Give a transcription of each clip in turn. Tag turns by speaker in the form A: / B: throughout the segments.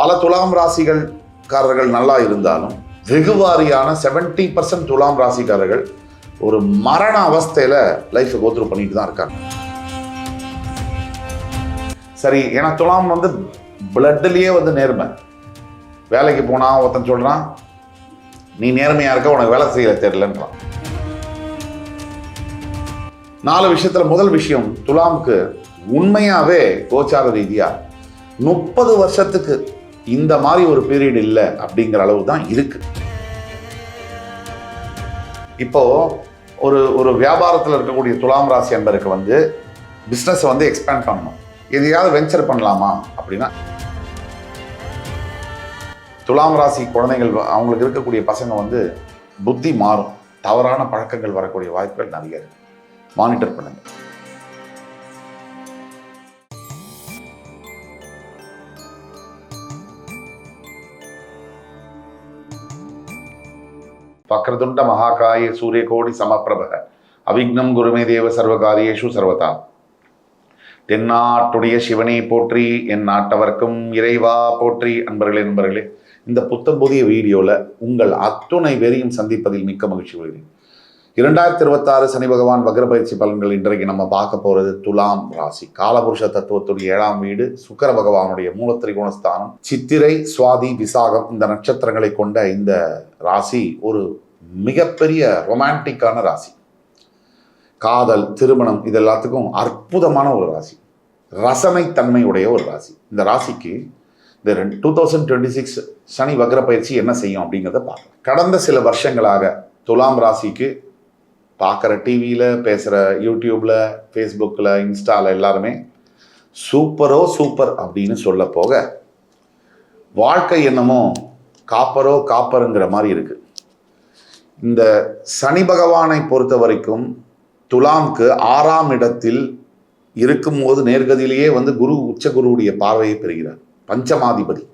A: பல துலாம் ராசிகள்காரர்கள் நல்லா இருந்தாலும் வெகுவாரியான 70% துலாம் ராசிக்காரர்கள் ஒரு மரண அவஸ்தையில லைஃப்பை கோத்ரூ பண்ணிட்டு தான் இருக்காங்க. சரி, ஏன்னா துலாம் வந்து பிளட்லயே வந்து நேர்மை. வேலைக்கு போனா ஒருத்தன் சொல்றான், நீ நேர்மையா இருக்க, உனக்கு வேலை செய்ய தெரியலன்றான். 4 விஷயத்துல முதல் விஷயம், துலாமுக்கு உண்மையாவே கோச்சார ரீதியா 30 வருஷத்துக்கு இந்த மாதிரி ஒரு பீரியட் இல்லை அப்படிங்கிற அளவு தான் இருக்கு. இப்போ ஒரு வியாபாரத்தில் இருக்கக்கூடிய துலாம் ராசி என்பதற்கு வந்து பிஸ்னஸ் வந்து எக்ஸ்பேண்ட் பண்ணணும், எதையாவது வெஞ்சர் பண்ணலாமா அப்படின்னா, துலாம் ராசி குழந்தைகள் அவங்களுக்கு இருக்கக்கூடிய பசங்க வந்து புத்தி மாறும், தவறான பழக்கங்கள் வரக்கூடிய வாய்ப்புகள் நிறைய இருக்கு. மானிட்டர் பண்ணுங்க. வக்ரதுண்ட மகாகாய சூரியகோடி சமப்பிரப அவிக்னம் குருமே தேவ சர்வகாரியேஷு சர்வதா. தென்னாட்டுடைய சிவனை போற்றி, என் நாட்டவர்க்கும் இறைவா போற்றி. நண்பர்களே, இந்த புத்தம் புதிய வீடியோவில் உங்கள் அத்துணை பேரையும் சந்திப்பதில் மிக்க மகிழ்ச்சி கொள்கிறேன். 2026 சனி பகவான் வக்ர பயிற்சி பலன்கள். இன்றைக்கு நம்ம பார்க்க போகிறது துலாம் ராசி. காலபுருஷ தத்துவத்துடைய 7ஆம் வீடு, சுக்கிர பகவானுடைய மூலத்திரிகோணஸ்தானம், சித்திரை சுவாதி விசாகம் இந்த நட்சத்திரங்களை கொண்ட இந்த ராசி ஒரு மிகப்பெரிய ரொமான்டிக்கான ராசி. காதல், திருமணம் இது எல்லாத்துக்கும் அற்புதமான ஒரு ராசி, ரசனைத்தன்மை உடைய ஒரு ராசி. இந்த ராசிக்கு இந்த 2026 சனி வக்ர பயிற்சி என்ன செய்யும் அப்படிங்கிறத பார்க்கலாம். கடந்த சில வருஷங்களாக துலாம் ராசிக்கு பார்க்குற டிவியில், பேசுகிற யூடியூப்பில், ஃபேஸ்புக்கில், இன்ஸ்டாவில் எல்லாருமே சூப்பர் அப்படின்னு சொல்ல போக வாழ்க்கை என்னமோ காப்பருங்கிற மாதிரி இருக்குது. இந்த சனி பகவானை பொறுத்த வரைக்கும் துலாம்க்கு 6ஆம் இடத்தில் இருக்கும்போது நேர்கதியிலேயே வந்து குரு உச்ச குருவுடைய பார்வையை பெறுகிறார், பஞ்சமாதிபதி.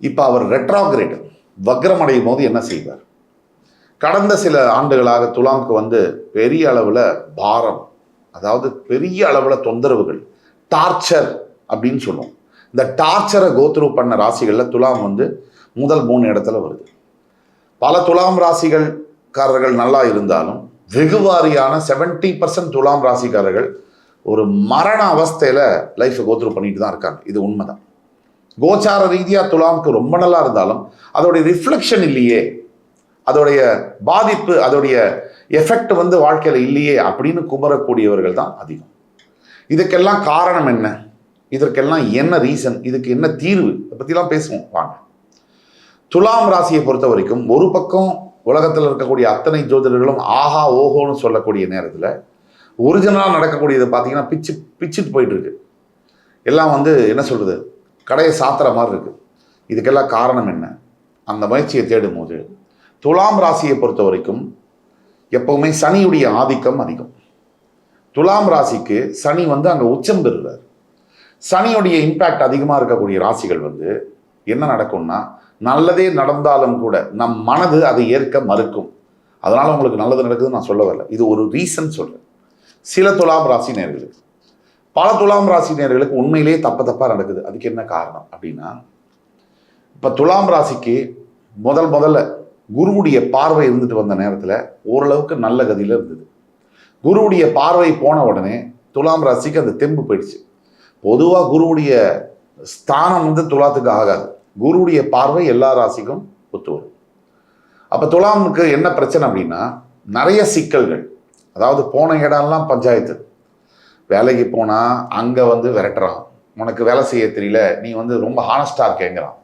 A: இப்போ அவர் ரெட்ராகிரேட் வக்ரம் அடையும் போது என்ன செய்வார்? கடந்த சில ஆண்டுகளாக துலாம்க்கு வந்து பெரிய அளவில் பாரம், அதாவது பெரிய அளவில் தொந்தரவுகள், டார்ச்சர் அப்படின்னு சொல்லுவோம். இந்த டார்ச்சரை கோத்ரூ பண்ண ராசிகளில் துலாம் வந்து முதல் 3 இடத்துல வருது. பல துலாம் ராசிகள்காரர்கள் நல்லா இருந்தாலும் வெகுவாரியான 70% துலாம் ராசிக்காரர்கள் ஒரு மரண அவஸ்தையில லைஃப்பை கோத்ரூ பண்ணிட்டு தான் இருக்காங்க. இது உண்மைதான். கோச்சார ரீதியா துலாமுக்கு ரொம்ப நல்லா இருந்தாலும் அதோடைய ரிஃப்ளெக்ஷன் இல்லையே, அதோடைய பாதிப்பு, அதோடைய எஃபெக்ட் வந்து வாழ்க்கையில் இல்லையே அப்படின்னு குமரக்கூடியவர்கள் தான் அதிகம். இதுக்கெல்லாம் காரணம் என்ன? இதற்கெல்லாம் என்ன ரீசன்? இதுக்கு என்ன தீர்வு? இதை பற்றிலாம் பேசுவோம் வாங்க. துலாம் ராசியை பொறுத்த வரைக்கும் ஒரு பக்கம் உலகத்தில் இருக்கக்கூடிய அத்தனை ஜோதிடர்களும் ஆஹா ஓஹோன்னு சொல்லக்கூடிய நேரத்தில் ஒரிஜினலாக நடக்கக்கூடியது பார்த்தீங்கன்னா பிச்சுட்டு போயிட்டு இருக்கு. எல்லாம் வந்து என்ன சொல்றது, கடையை சாத்துற மாதிரி இருக்கு. இதுக்கெல்லாம் காரணம் என்ன? அந்த முயற்சியை தேடும் போது துலாம் ராசியை பொறுத்த வரைக்கும் எப்பவுமே சனியுடைய ஆதிக்கம் அதிகம். துலாம் ராசிக்கு சனி வந்து அங்கே உச்சம் பெறுறார். சனியுடைய இம்பேக்ட் அதிகமாக இருக்கக்கூடிய ராசிகள் வந்து என்ன நடக்கும்னா, நல்லதே நடந்தாலும் கூட நம் மனது அதை ஏற்க மறுக்கும். அதனால உங்களுக்கு நல்லது நடக்குதுன்னு நான் சொல்ல வரல, இது ஒரு ரீசன் சொல்றேன். சில துலாம் ராசி நேயர்களுக்கு, பல துலாம் ராசி நேயர்களுக்கு உண்மையிலேயே தப்பா நடக்குது. அதுக்கு என்ன காரணம் அப்படின்னா, இப்போ துலாம் ராசிக்கு முதல்ல குருவுடைய பார்வை இருந்துட்டு வந்த நேரத்தில் ஓரளவுக்கு நல்ல கதியில் இருந்தது. குருவுடைய பார்வை போன உடனே துலாம் ராசிக்கு அந்த தெம்பு போயிடுச்சு. பொதுவாக குருவுடைய ஸ்தானம் வந்து துலாத்துக்கு ஆகாது, குருவுடைய பார்வை எல்லா ராசிக்கும் ஒத்து வரும். அப்போ துலாமுக்கு என்ன பிரச்சனை அப்படின்னா, நிறைய சிக்கல்கள். அதாவது போன இடம்லாம் பஞ்சாயத்து. வேலைக்கு போனால் அங்கே வந்து விரட்டுறான், உனக்கு வேலை செய்ய தெரியல, நீ வந்து ரொம்ப ஹானஸ்டாக இருக்கேங்கிறான்.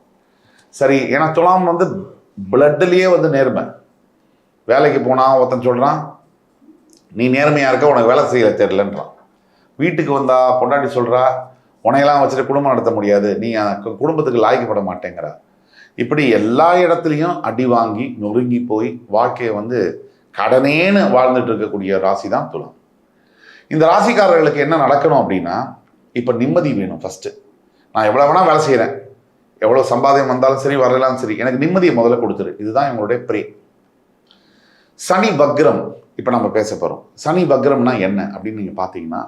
A: சரி, ஏன்னா துலாம் வந்து பிளட்லயே வந்து நேர்மை. வேலைக்கு போனால் ஒருத்தன் சொல்கிறான், நீ நேர்மையாக இருக்க, உனக்கு வேலை செய்ய தெரியலன்றான். வீட்டுக்கு வந்தா பொண்டாட்டி சொல்கிறா, உனையெல்லாம் வச்சுட்டு குடும்பம் நடத்த முடியாது, நீ குடும்பத்துக்கு லாய்க்கப்பட மாட்டேங்கிறா. இப்படி எல்லா இடத்துலையும் அடி வாங்கி நொறுங்கி போய் வாழ்க்கையை வந்து கடனேன்னு வாழ்ந்துட்டு இருக்கக்கூடிய ராசி தான் துலாம். இந்த ராசிக்காரர்களுக்கு என்ன நடக்கணும் அப்படின்னா, இப்போ நிம்மதி வேணும். ஃபஸ்ட்டு நான் எவ்வளோ வேணால் வேலை செய்கிறேன், எவ்வளோ சம்பாதியம் வந்தாலும் சரி வரலாம் சரி, எனக்கு நிம்மதியை முதல்ல கொடுத்துரு. இதுதான் இவங்களுடைய ப்ரே. சனி வக்ரம் இப்போ நம்ம பேச போகிறோம். சனி வக்ரம்னா என்ன அப்படின்னு நீங்கள் பார்த்தீங்கன்னா,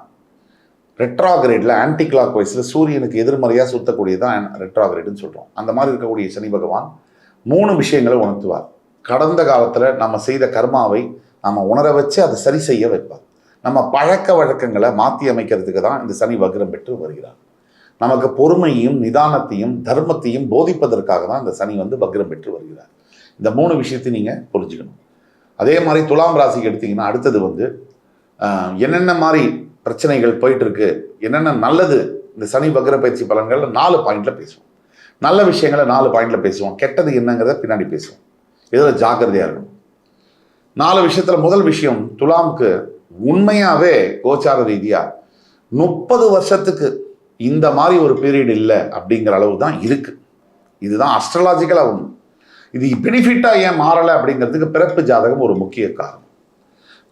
A: ரெட்ராகிரேடில் ஆன்டி கிளாக் வைஸில் சூரியனுக்கு எதிர்மறையாக சுற்றக்கூடியதான் ரெட்ராகிரேடுன்னு சொல்கிறோம். அந்த மாதிரி இருக்கக்கூடிய சனி பகவான் 3 விஷயங்களை உணர்த்துவார். கடந்த காலத்தில் நம்ம செய்த கர்மாவை நம்ம உணர வச்சு அதை சரி செய்ய வைப்பார். நம்ம பழக்க வழக்கங்களை மாற்றி அமைக்கிறதுக்கு தான் இந்த சனி வக்ரம் பெற்று வருகிறார். நமக்கு பொறுமையும் நிதானத்தையும் தர்மத்தையும் போதிப்பதற்காக தான் இந்த சனி வக்ரம் பெற்று வருகிறார். இந்த 3 விஷயத்தையும் நீங்கள் புரிஞ்சுக்கணும். அதே மாதிரி துலாம் ராசிக்கு எடுத்தீங்கன்னா அடுத்தது என்னென்ன மாதிரி பிரச்சனைகள் போயிட்டு இருக்கு, என்னென்ன நல்லது இந்த சனி வக்ர பயிற்சி பலன்கள் 4 பாயிண்ட்ல பேசுவோம். நல்ல விஷயங்களை 4 பாயிண்ட்ல பேசுவோம், கெட்டது என்னங்கிறத பின்னாடி பேசுவோம். இதில் ஜாக்கிரதையா இருக்கணும். 4 விஷயத்துல முதல் விஷயம், துலாமுக்கு உண்மையாவே கோச்சார ரீதியா 30 வருஷத்துக்கு இந்த மாதிரி ஒரு பீரியட் இல்லை அப்படிங்கிற அளவு தான் இருக்கு. இதுதான் அஸ்ட்ராலஜிக்கலா ஒன்று. இது பெனிஃபிட்டா ஏன் மாறலை அப்படிங்கிறதுக்கு பிறப்பு ஜாதகம் ஒரு முக்கிய காரணம்.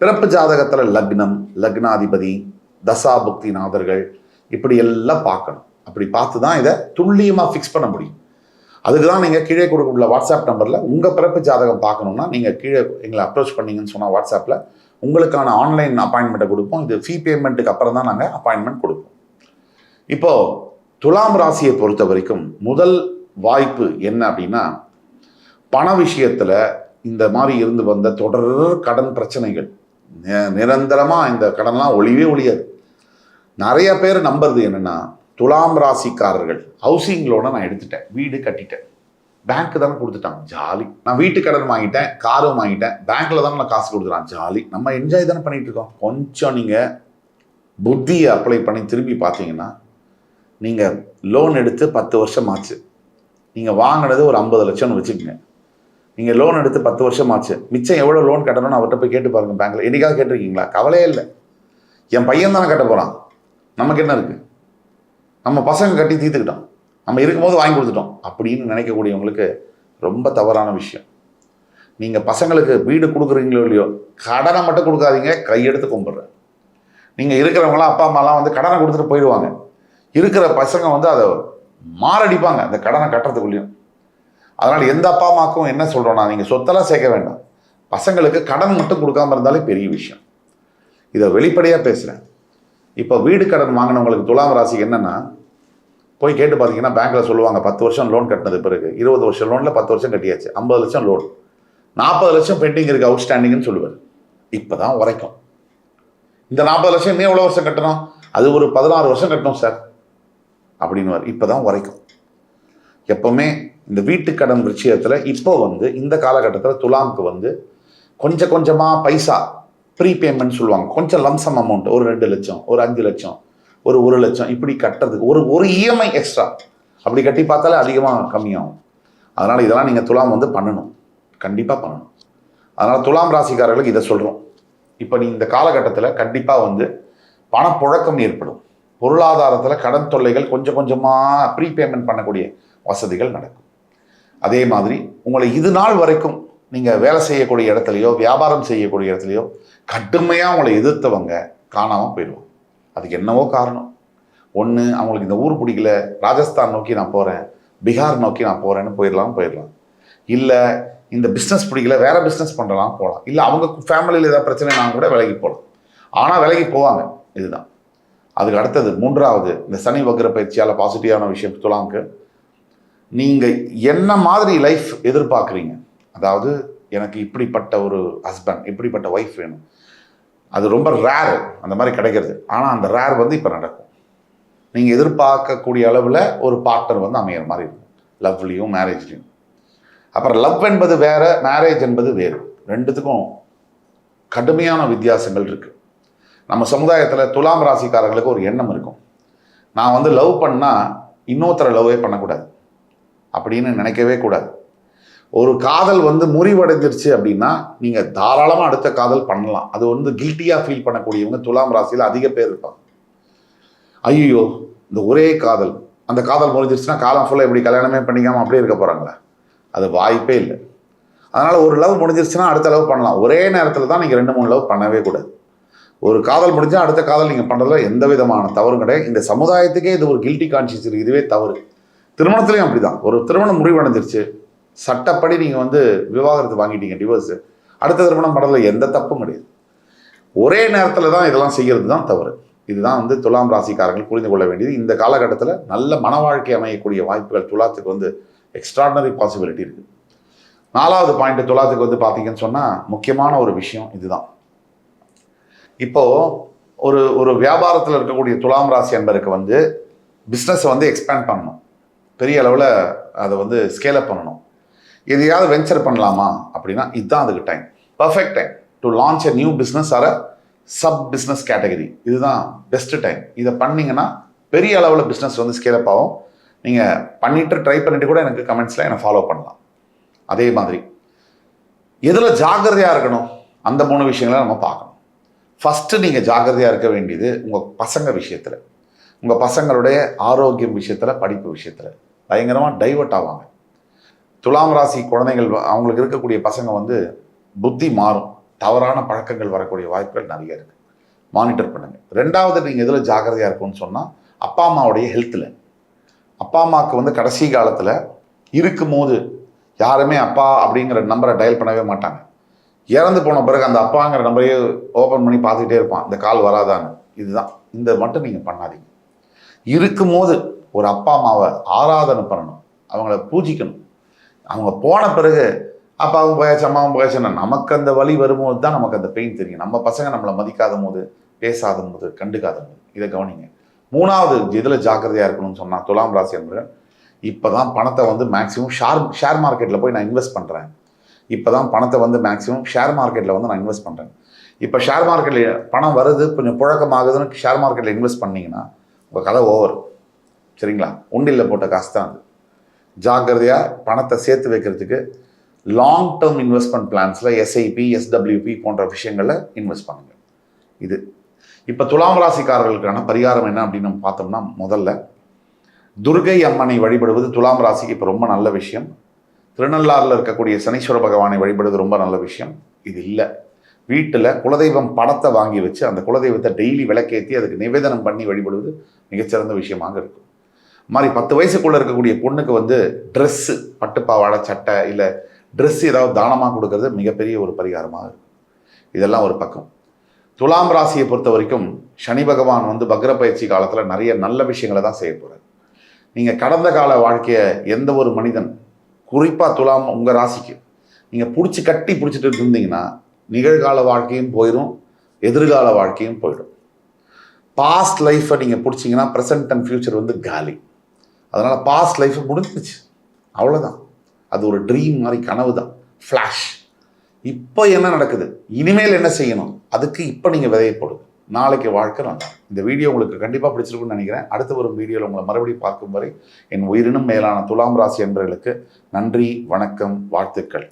A: பிறப்பு ஜாதகத்துல லக்னம், லக்னாதிபதி, தசாபுக்தி நாதர்கள் இப்படி எல்லாம் பார்க்கணும். அப்படி பார்த்து தான் இதை துல்லியமாக ஃபிக்ஸ் பண்ண முடியும். அதுக்கு தான் நீங்கள் கீழே கொடுக்கக்கூடிய வாட்ஸ்அப் நம்பரில் உங்கள் பிறப்பு ஜாதகம் பார்க்கணுன்னா நீங்கள் கீழே எங்களை அப்ரோச் பண்ணீங்கன்னு சொன்னால் வாட்ஸ்அப்பில் உங்களுக்கான ஆன்லைன் அப்பாயின்மெண்ட்டை கொடுப்போம். இது ஃபீ பேமெண்ட்டுக்கு அப்புறம் தான் நாங்கள் அப்பாயின்மெண்ட் கொடுப்போம். இப்போது துலாம் ராசியை பொறுத்த வரைக்கும் முதல் வாய்ப்பு என்ன அப்படின்னா, பண விஷயத்தில் இந்த மாதிரி இருந்து வந்த தொடர் கடன் பிரச்சனைகள், நிரந்தரமாக இந்த கடன்லாம் ஒழிவே ஒழியாது. நிறைய பேர் நம்புறது என்னன்னா, துலாம் ராசிக்காரர்கள் ஹவுசிங் லோனை நான் எடுத்துட்டேன், வீடு கட்டிட்டேன், பேங்க் தானே கொடுத்துட்டான் ஜாலி, நான் வீட்டு கடன் வாங்கிட்டேன், காரும் வாங்கிட்டேன், பேங்க்ல தானே நான் காசு கொடுத்துறான் ஜாலி, நம்ம என்ஜாய் தானே பண்ணிட்டு இருக்கோம். கொஞ்சம் நீங்க புத்தியை அப்ளை பண்ணி திரும்பி பார்த்தீங்கன்னா, நீங்க லோன் எடுத்து 10 வருஷம் ஆச்சு, நீங்க வாங்கினது ஒரு 50 லட்சம்னு வச்சுக்கோங்க. நீங்க லோன் எடுத்து 10 வருஷம் ஆச்சு, மிச்சம் எவ்வளவு லோன் கட்டணும்னு அவர்கிட்ட போய் கேட்டு பாருங்க பேங்க்ல. என்னைக்காவது கேட்டிருக்கீங்களா? கவலையே இல்லை, என் பையன் தானே கட்ட போறான், நமக்கு என்ன இருக்கு, நம்ம பசங்க கட்டி தீர்த்துக்கிட்டோம், நம்ம இருக்கும்போது வாங்கி கொடுத்துட்டோம் அப்படின்னு நினைக்கக்கூடியவங்களுக்கு ரொம்ப தவறான விஷயம். நீங்க பசங்களுக்கு வீடு கொடுக்குறீங்களோ இல்லையோ, கடனை மட்டும் கொடுக்காதீங்க, கையெடுத்து கும்பிடுறேன். நீங்க இருக்கிறவங்களாம் அப்பா அம்மாலாம் கடனை கொடுத்துட்டு போயிடுவாங்க, இருக்கிற பசங்க அதை மாரடிப்பாங்க அந்த கடனை கட்டுறதுக்குள்ளேயும். அதனால எந்த அப்பா அம்மாக்கும் என்ன சொல்றோம்னா, நீங்க சொத்தெல்லாம் சேர்க்க வேண்டாம், பசங்களுக்கு கடன் மட்டும் கொடுக்காம இருந்தாலே பெரிய விஷயம். இதை வெளிப்படையா பேசுறேன். இப்போ வீடு கடன் வாங்கினவங்களுக்கு துலாம் ராசிக்கு என்னன்னா, போய் கேட்டு பார்த்தீங்கன்னா பேங்க்ல சொல்லுவாங்க 10 வருஷம் லோன் கட்டினது பிறகு 20 வருஷம் லோன்ல 10 வருஷம் கட்டியாச்சு, 50 லட்சம் லோன், 40 லட்சம் பெண்டிங் இருக்கு அவுட்ஸ்டாண்டிங்னு சொல்லுவார். இப்போதான் உரைக்கும். இந்த 40 லட்சம் இன்னும் எவ்வளோ வருஷம் கட்டணும், அது ஒரு 16 வருஷம் கட்டணும் சார் அப்படின்னு இப்போதான் உரைக்கும். எப்பவுமே இந்த வீட்டு கடன் விஷயத்துல இப்போ இந்த காலகட்டத்தில் துலாமுக்கு கொஞ்சம் கொஞ்சமா பைசா ப்ரீபேமெண்ட் சொல்லுவாங்க, கொஞ்சம் லம்சம் அமௌண்ட், ஒரு 2 லட்சம், ஒரு 5 லட்சம், ஒரு 1 லட்சம் இப்படி கட்டுறதுக்கு ஒரு இஎம்ஐ எக்ஸ்ட்ரா அப்படி கட்டி பார்த்தாலே அதிகமாக கம்மியாகும். அதனால இதெல்லாம் நீங்கள் துலாம் பண்ணணும், கண்டிப்பாக பண்ணணும். அதனால துலாம் ராசிக்காரர்களுக்கு இதை சொல்கிறோம். இப்போ நீ இந்த காலகட்டத்தில் கண்டிப்பாக பணப்புழக்கம் ஏற்படும், பொருளாதாரத்தில் கடன் தொல்லைகள் கொஞ்சம் கொஞ்சமாக ப்ரீபேமெண்ட் பண்ணக்கூடிய வசதிகள் நடக்கும். அதே மாதிரி உங்களை இது நாள் வரைக்கும் நீங்கள் வேலை செய்யக்கூடிய இடத்துலையோ வியாபாரம் செய்யக்கூடிய இடத்துலையோ கடுமையாக உங்களை எதிர்த்தவங்க காணாமல் போயிடுவோம். அதுக்கு என்னவோ காரணம். ஒன்று, அவங்களுக்கு இந்த ஊர் பிடிக்கல, ராஜஸ்தான் நோக்கி நான் போகிறேன், பீகார் நோக்கி நான் போகிறேன்னு போயிடலாம். இல்லை இந்த பிஸ்னஸ் பிடிக்கல, வேற பிஸ்னஸ் பண்ணலாம் போகலாம். இல்லை அவங்க ஃபேமிலியில் ஏதாவது பிரச்சனை நான் கூட விலகி போகலாம். ஆனால் விலகி போவாங்க. இதுதான். அதுக்கு அடுத்தது 3வது, இந்த சனி வக்ர பயிற்சியால் பாசிட்டிவான விஷயம் துலாமுக்கு, நீங்கள் என்ன மாதிரி லைஃப் எதிர்பார்க்குறீங்க, அதாவது எனக்கு இப்படிப்பட்ட ஒரு ஹஸ்பண்ட், இப்படிப்பட்ட ஒய்ஃப் வேணும், அது ரொம்ப ரேர் அந்த மாதிரி கிடைக்கிறது. ஆனால் அந்த ரேர் இப்போ நடக்கும். நீங்கள் எதிர்பார்க்கக்கூடிய அளவில் ஒரு பார்ட்னர் அமையிற மாதிரி இருக்கும், லவ்லையும் மேரேஜ்லையும். அப்புறம் லவ் என்பது வேற, மேரேஜ் என்பது வேறு. ரெண்டுத்துக்கும் கடுமையான வித்தியாசங்கள் இருக்கு. நம்ம சமுதாயத்தில் துலாம் ராசிக்காரங்களுக்கு ஒரு எண்ணம் இருக்கும், நான் லவ் பண்ணால் இன்னொருத்தரை லவ்வே பண்ணக்கூடாது அப்படின்னு நினைக்கவே கூடாது. ஒரு காதல் முறிவடைஞ்சிருச்சு அப்படின்னா நீங்கள் தாராளமாக அடுத்த காதல் பண்ணலாம். அது கில்ட்டியாக ஃபீல் பண்ணக்கூடியவங்க துலாம் ராசியில் அதிக பேர் இருப்பாங்க. ஐயோ இந்த ஒரே காதல், அந்த காதல் முறிஞ்சிருச்சுன்னா காலம் ஃபுல்லாக எப்படி கல்யாணமே பண்ணிக்காமல் அப்படியே இருக்க போகிறாங்களா? அது வாய்ப்பே இல்லை. அதனால் ஒரு லவ் முடிஞ்சிருச்சுன்னா அடுத்த லவ் பண்ணலாம். ஒரே நேரத்தில் தான் நீங்கள் 2-3 லவ் பண்ணவே கூடாது. ஒரு காதல் முடிஞ்சால் அடுத்த காதல் நீங்கள் பண்ணுறதுல எந்த விதமான தவறும் கிடையாது. இந்த சமுதாயத்துக்கே இது ஒரு கில்ட்டி கான்ஷியஸ் இருக்குது, இதுவே தவறு. திருமணத்துலேயும் அப்படி தான். ஒரு திருமணம் முடிவடைஞ்சிருச்சு, சட்டப்படி நீங்கள் விவாகரத்து வாங்கிட்டீங்க, டிவோர்ஸு, அடுத்த திருமணம் பண்ணுறதுல எந்த தப்பும் கிடையாது. ஒரே நேரத்தில் தான் இதெல்லாம் செய்கிறது தான் தவறு. இதுதான் வந்து துலாம் ராசிக்காரர்கள் புரிந்து கொள்ள வேண்டியது. இந்த காலகட்டத்தில் நல்ல மன வாழ்க்கை அமையக்கூடிய வாய்ப்புகள் துலாத்துக்கு வந்து எக்ஸ்ட்ராடனரி பாசிபிலிட்டி இருக்குது. 4வது பாயிண்ட் துலாத்துக்கு வந்து பார்த்தீங்கன்னு சொன்னால் முக்கியமான ஒரு விஷயம் இதுதான். இப்போது ஒரு வியாபாரத்தில் இருக்கக்கூடிய துலாம் ராசி என்பருக்கு வந்து பிஸ்னஸை வந்து எக்ஸ்பேண்ட் பண்ணணும், பெரிய அளவில் அதை வந்து ஸ்கேலப் பண்ணணும், எதையாவது வெஞ்சர் பண்ணலாமா அப்படின்னா இதுதான் அதுக்கு time, perfect time to launch a new business or sub business category. இதுதான் பெஸ்ட் டைம். இதை பண்ணிங்கன்னா பெரிய அளவில் பிஸ்னஸ் வந்து ஸ்கேலப் ஆகும். நீங்கள் பண்ணிவிட்டு ட்ரை பண்ணிவிட்டு கூட எனக்கு கமெண்ட்ஸில் என்னை ஃபாலோ பண்ணலாம். அதே மாதிரி எதில் ஜாக்கிரதையாக இருக்கணும் அந்த 3 விஷயங்களை நம்ம பார்க்கணும். ஃபஸ்ட்டு நீங்கள் ஜாக்கிரதையாக இருக்க வேண்டியது உங்கள் பசங்க விஷயத்தில், உங்கள் பசங்களுடைய ஆரோக்கியம் விஷயத்தில், படிப்பு விஷயத்தில் பயங்கரமாக டைவர்ட் ஆவாங்க. துலாம் ராசி குழந்தைகள் அவங்களுக்கு இருக்கக்கூடிய பசங்க வந்து புத்தி மாறும், தவறான பழக்கங்கள் வரக்கூடிய வாய்ப்புகள் நிறைய இருக்குது. மானிட்டர் பண்ணுங்கள். 2வது நீங்கள் எதில் ஜாக்கிரதையாக இருக்கும்னு சொன்னால் அப்பா அம்மாவுடைய ஹெல்த்தில். அப்பா அம்மாவுக்கு வந்து கடைசி காலத்தில் இருக்கும்போது யாருமே அப்பா அப்படிங்கிற நம்பரை டயல் பண்ணவே மாட்டாங்க. இறந்து போன பிறகு அந்த அப்பாங்கிற நம்பரையே ஓப்பன் பண்ணி பார்த்துக்கிட்டே இருப்பான், இந்த கால் வராதான்னு. இதுதான், இந்த மட்டும் நீங்கள் பண்ணாதீங்க. இருக்கும்போது ஒரு அப்பா அம்மாவை ஆராதனை பண்ணணும், அவங்கள பூஜிக்கணும். அவங்க போன பிறகு அப்பாவும் போயாச்சு அம்மாவும் போயாச்சுன்னா நமக்கு அந்த வலி வரும்போது தான் நமக்கு அந்த பெயின் தெரியும். நம்ம பசங்க நம்மளை மதிக்காத போது, பேசாத போது, கண்டுக்காத போது. இதை கவனிங்க. 3வது இதில் ஜாக்கிரதையாக இருக்கணும்னு சொன்னால் துலாம் ராசி என்பது இப்போ தான் பணத்தை வந்து மேக்ஸிமம் ஷேர் மார்க்கெட்டில் போய் நான் இன்வெஸ்ட் பண்ணுறேன். இப்போ தான் பணத்தை வந்து மேக்ஸிமம் ஷேர் மார்க்கெட்டில் வந்து நான் இன்வெஸ்ட் பண்ணுறேன். இப்போ ஷேர் மார்க்கெட்டில் பணம் வருது, கொஞ்சம் புழக்கமாகுதுன்னு ஷேர் மார்க்கெட்டில் இன்வெஸ்ட் பண்ணிங்கன்னா உங்கள் கதை ஓவர். சரிங்களா? உண்டியில் போட்ட காசு தான் அது. ஜாக்கிரதையாக பணத்தை சேர்த்து வைக்கிறதுக்கு லாங் டேர்ம் இன்வெஸ்ட்மெண்ட் பிளான்ஸில் எஸ்ஐபி, எஸ்டபிள்யூபி போன்ற விஷயங்களில் இன்வெஸ்ட் பண்ணுங்கள். இது இப்போ துலாம் ராசிக்காரர்களுக்கான பரிகாரம் என்ன அப்படின்னு நம்ம பார்த்தோம்னா, முதல்ல துர்கை அம்மனை வழிபடுவது துலாம் ராசிக்கு இப்போ ரொம்ப நல்ல விஷயம். திருநள்ளாறில் இருக்கக்கூடிய சனீஸ்வர பகவானை வழிபடுவது ரொம்ப நல்ல விஷயம். இது இல்லை, வீட்டில் குலதெய்வம் படத்தை வாங்கி வச்சு அந்த குலதெய்வத்தை டெய்லி விளக்கேற்றி அதுக்கு நிவேதனம் பண்ணி வழிபடுவது மிகச்சிறந்த விஷயமாக இருக்கும். மாதிரி 10 வயசுக்குள்ளே இருக்கக்கூடிய பொண்ணுக்கு வந்து ட்ரெஸ்ஸு, பட்டுப்பாவாடை சட்டை இல்லை ட்ரெஸ் ஏதாவது தானமாக கொடுக்கறது மிகப்பெரிய ஒரு பரிகாரமாக இருக்கும். இதெல்லாம் ஒரு பக்கம். துலாம் ராசியை பொறுத்த வரைக்கும் சனி பகவான் வந்து வக்ர பயிற்சி காலத்தில் நிறைய நல்ல விஷயங்களை தான் செய்ய போகிறார். நீங்கள் கடந்த கால வாழ்க்கையை எந்த ஒரு மனிதன், குறிப்பாக துலாம் உங்கள் ராசிக்கு நீங்கள் பிடிச்சிட்டு இருந்தீங்கன்னா நிகழ்கால வாழ்க்கையும் போயிடும், எதிர்கால வாழ்க்கையும் போயிடும். பாஸ்ட் லைஃப்பை நீங்கள் பிடிச்சிங்கன்னா ப்ரெசன்ட் அண்ட் ஃப்யூச்சர் வந்து காலி. அதனால் பாஸ்ட் லைஃப்பை முடிஞ்சிச்சு, அவ்வளோதான். அது ஒரு ட்ரீம் மாதிரி, கனவு தான், ஃப்ளாஷ். இப்போ என்ன நடக்குது, இனிமேல் என்ன செய்யணும், அதுக்கு இப்போ நீங்கள் விதையை போடுங்க. நாளைக்கு வாழ்க்கை நல்லா. இந்த வீடியோ உங்களுக்கு கண்டிப்பாக பிடிச்சிருக்குன்னு நினைக்கிறேன். அடுத்து வரும் வீடியோவில் உங்களை மறுபடியும் பார்க்கும் வரை என் உயிரினும் மேலான துலாம் ராசி என்பவர்களுக்கு நன்றி, வணக்கம், வாழ்த்துக்கள்.